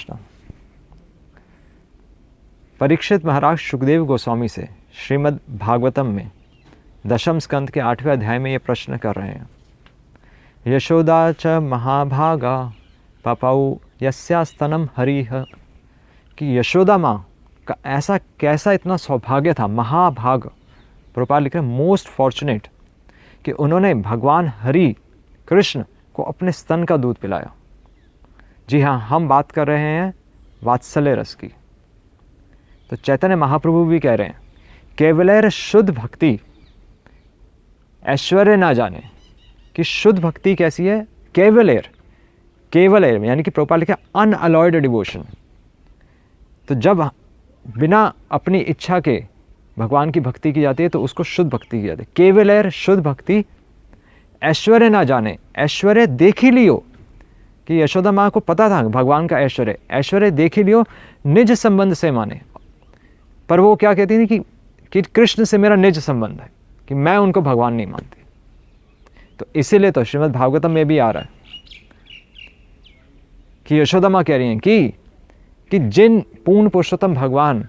कृष्ण। परीक्षित महाराज सुखदेव गोस्वामी से श्रीमद् भागवतम में 10वें स्कंद के 8वें अध्याय में ये प्रश्न कर रहे हैं। यशोदा च महाभागा पपौ यस्यास्तनम हरिह, कि यशोदा माँ का ऐसा कैसा इतना सौभाग्य था, महाभाग प्रभुपाद लिख रहे हैं मोस्ट फॉर्चुनेट, कि उन्होंने भगवान हरि कृष्ण को अपने स्तन का दूध पिलाया। जी हाँ, हम बात कर रहे हैं वात्सल्य रस की। तो चैतन्य महाप्रभु भी कह रहे हैं केवलैर शुद्ध भक्ति ऐश्वर्य ना जाने, कि शुद्ध भक्ति कैसी है। केवलैर, केवलैर यानी कि प्रभुपाद लिखा अनअलॉयड डिवोशन। तो जब बिना अपनी इच्छा के भगवान की भक्ति की जाती है तो उसको शुद्ध भक्ति की जाती है। केवलैर शुद्ध भक्ति ऐश्वर्य ना जाने, ऐश्वर्य देख ही लियो, कि यशोदा माँ को पता था भगवान का ऐश्वर्य, ऐश्वर्य देख ही लियो, निज संबंध से माने। पर वो क्या कहती थी कि कृष्ण से मेरा निज संबंध है, कि मैं उनको भगवान नहीं मानती। तो इसीलिए तो श्रीमद् भागवतम में भी आ रहा है कि यशोदा माँ कह रही हैं कि जिन पूर्ण पुरुषोत्तम भगवान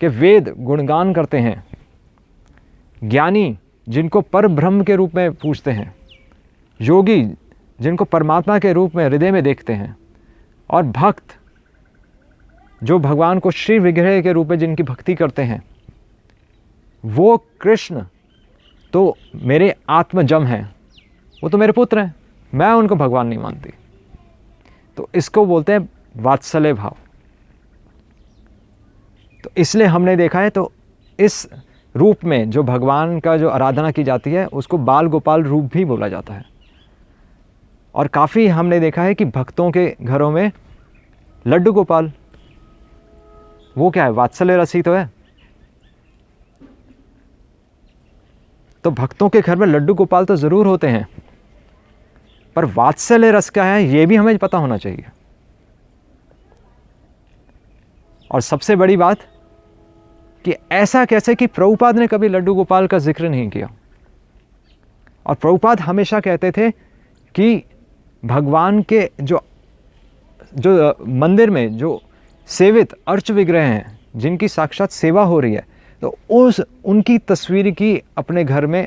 के वेद गुणगान करते हैं, ज्ञानी जिनको पर ब्रह्म के रूप में पूछते हैं, योगी जिनको परमात्मा के रूप में हृदय में देखते हैं, और भक्त जो भगवान को श्री विग्रह के रूप में जिनकी भक्ति करते हैं, वो कृष्ण तो मेरे आत्मजम हैं, वो तो मेरे पुत्र हैं, मैं उनको भगवान नहीं मानती। तो इसको बोलते हैं वात्सल्य भाव। तो इसलिए हमने देखा है, तो इस रूप में जो भगवान का जो आराधना की जाती है उसको बाल गोपाल रूप भी बोला जाता है। और काफ़ी हमने देखा है कि भक्तों के घरों में लड्डू गोपाल, वो क्या है, वात्सल्य रस ही तो है। तो भक्तों के घर में लड्डू गोपाल तो ज़रूर होते हैं, पर वात्सल्य रस क्या है ये भी हमें पता होना चाहिए। और सबसे बड़ी बात कि ऐसा कैसे कि प्रभुपाद ने कभी लड्डू गोपाल का जिक्र नहीं किया। और प्रभुपाद हमेशा कहते थे कि भगवान के जो मंदिर में जो सेवित अर्च विग्रह हैं, जिनकी साक्षात सेवा हो रही है, तो उनकी तस्वीर की अपने घर में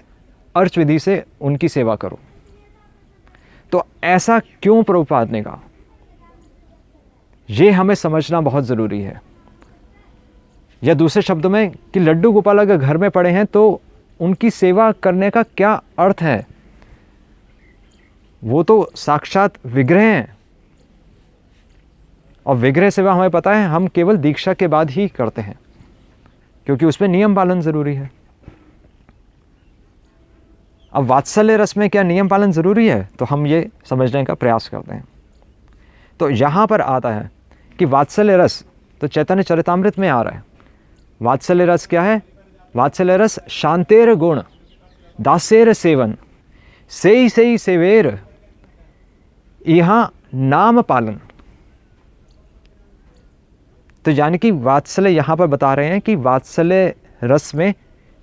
अर्च विधि से उनकी सेवा करो। तो ऐसा क्यों प्रभुपाद ने कहा, ये हमें समझना बहुत ज़रूरी है। या दूसरे शब्दों में कि लड्डू गोपाल अगर घर में पड़े हैं तो उनकी सेवा करने का क्या अर्थ है। वो तो साक्षात विग्रह हैं, और विग्रह सेवा हमें पता है हम केवल दीक्षा के बाद ही करते हैं, क्योंकि उसमें नियम पालन ज़रूरी है। अब वात्सल्य रस में क्या नियम पालन ज़रूरी है, तो हम ये समझने का प्रयास करते हैं। तो यहाँ पर आता है कि वात्सल्य रस तो चैतन्य चरितामृत में आ रहा है। वात्सल्य रस क्या है, वात्सल्य रस शांतेर गुण दासेर सेवन से सेवेर यहाँ नाम पालन। तो यानी कि वात्सल्य यहाँ पर बता रहे हैं कि वात्सल्य रस में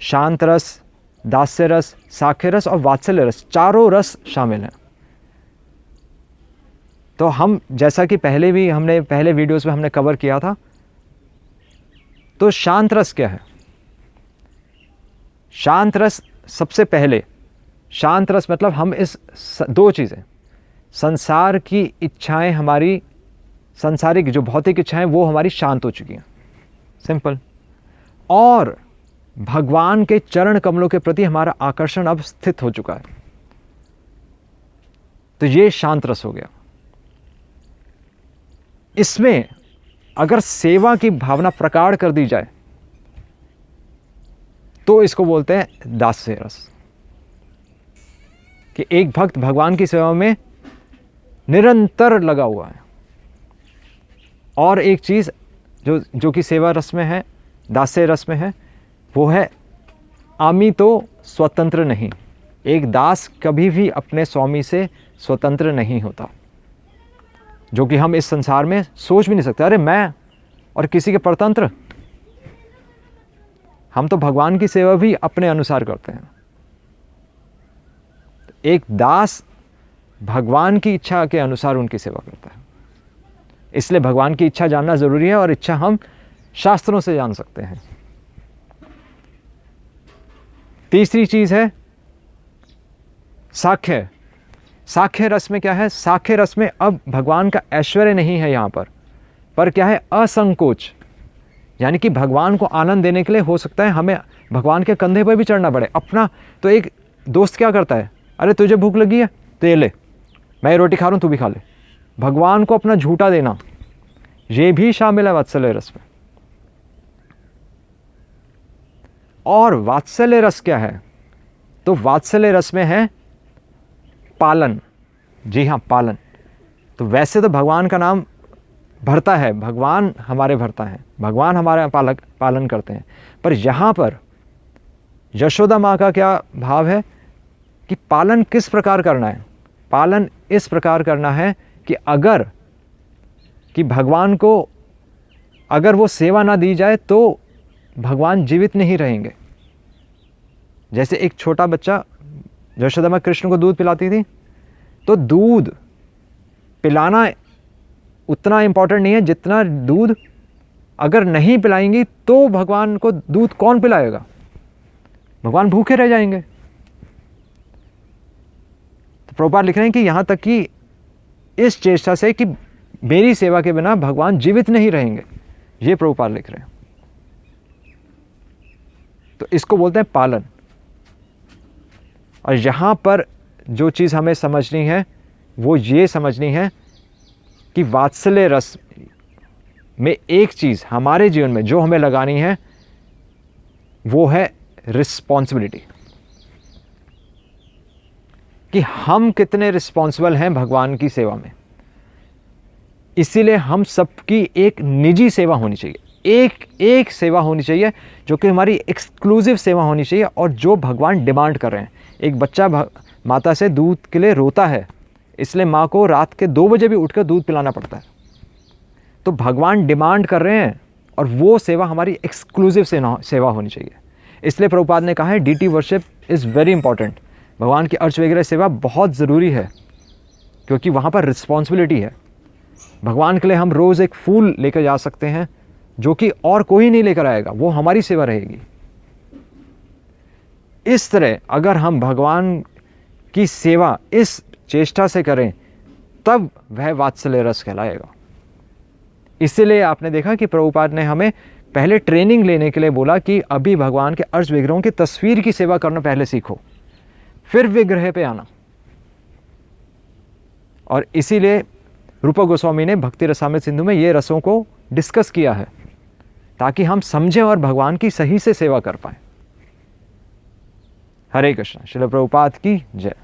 शांत रस, दास्य रस, साख्य रस और वात्सल्य रस, चारों रस शामिल हैं। तो हम जैसा कि पहले वीडियोस में हमने कवर किया था, तो शांत रस क्या है। शांत रस सबसे पहले, शांत रस मतलब हम इस दो चीज़ें, संसार की इच्छाएं, हमारी संसारिक जो भौतिक इच्छाएं वो हमारी शांत हो चुकी हैं, सिंपल, और भगवान के चरण कमलों के प्रति हमारा आकर्षण अब स्थित हो चुका है। तो ये शांत रस हो गया। इसमें अगर सेवा की भावना प्रगाढ़ कर दी जाए तो इसको बोलते हैं दास्य रस, कि एक भक्त भगवान की सेवा में निरंतर लगा हुआ है। और एक चीज़ जो कि सेवा रस में है, दास्य रस में है, वो है आमी तो स्वतंत्र नहीं। एक दास कभी भी अपने स्वामी से स्वतंत्र नहीं होता, जो कि हम इस संसार में सोच भी नहीं सकते। अरे मैं और किसी के परतंत्र, हम तो भगवान की सेवा भी अपने अनुसार करते हैं। एक दास भगवान की इच्छा के अनुसार उनकी सेवा करता है। इसलिए भगवान की इच्छा जानना ज़रूरी है, और इच्छा हम शास्त्रों से जान सकते हैं। तीसरी चीज़ है साख्य। साख्य रस में क्या है? साख्य रस में अब भगवान का ऐश्वर्य नहीं है यहाँ पर क्या है? असंकोच। यानी कि भगवान को आनंद देने के लिए हो सकता है हमें भगवान के कंधे पर भी चढ़ना पड़े। अपना तो एक दोस्त क्या करता है, अरे तुझे भूख लगी है तो ये ले, मैं रोटी खा रहा हूँ तू भी खा ले। भगवान को अपना झूठा देना, ये भी शामिल है वात्सल्य रस में। और वात्सल्य रस क्या है? तो वात्सल्य रस में है पालन। जी हाँ, पालन। तो वैसे तो भगवान का नाम भरता है, भगवान हमारे भरता है, भगवान हमारा पालन करते हैं, पर यहाँ पर यशोदा माँ का क्या भाव है कि पालन किस प्रकार करना है? पालन इस प्रकार करना है कि अगर कि भगवान को अगर वो सेवा ना दी जाए तो भगवान जीवित नहीं रहेंगे। जैसे एक छोटा बच्चा, यशोदा माँ कृष्ण को दूध पिलाती थी, तो दूध पिलाना उतना इम्पोर्टेंट नहीं है जितना दूध अगर नहीं पिलाएंगी तो भगवान को दूध कौन पिलाएगा? भगवान भूखे रह जाएंगे। तो प्रभुपाद लिख रहे हैं कि यहाँ तक कि इस चेष्टा से कि मेरी सेवा के बिना भगवान जीवित नहीं रहेंगे, ये प्रभुपाद लिख रहे हैं। तो इसको बोलते हैं पालन। और यहाँ पर जो चीज़ हमें समझनी है वो ये समझनी है कि वात्सल्य रस में एक चीज़ हमारे जीवन में जो हमें लगानी है वो है रिस्पॉन्सिबिलिटी, कि हम कितने रिस्पॉन्सिबल हैं भगवान की सेवा में। इसीलिए हम सबकी एक निजी सेवा होनी चाहिए, एक सेवा होनी चाहिए जो कि हमारी एक्सक्लूसिव सेवा होनी चाहिए और जो भगवान डिमांड कर रहे हैं। एक बच्चा माता से दूध के लिए रोता है, इसलिए माँ को रात के 2 बजे भी उठकर दूध पिलाना पड़ता है। तो भगवान डिमांड कर रहे हैं और वो सेवा हमारी एक्सक्लूसिव सेवा होनी चाहिए। इसलिए प्रभुपाद ने कहा है deity worship is very important. भगवान की अर्च वगैरह सेवा बहुत ज़रूरी है क्योंकि वहाँ पर रिस्पॉन्सिबिलिटी है। भगवान के लिए हम रोज़ एक फूल लेकर जा सकते हैं जो कि और कोई नहीं लेकर आएगा, वो हमारी सेवा रहेगी। इस तरह अगर हम भगवान की सेवा इस चेष्टा से करें तब वह वात्सल्य रस कहलाएगा। इसीलिए आपने देखा कि प्रभुपाद ने हमें पहले ट्रेनिंग लेने के लिए बोला कि अभी भगवान के अर्च विग्रहों की तस्वीर की सेवा करना पहले सीखो, फिर विग्रह पे आना। और इसीलिए रूपा गोस्वामी ने भक्ति रसामृत सिंधु में ये रसों को डिस्कस किया है ताकि हम समझें और भगवान की सही से सेवा कर पाएं। हरे कृष्ण। श्रील प्रभुपाद की जय।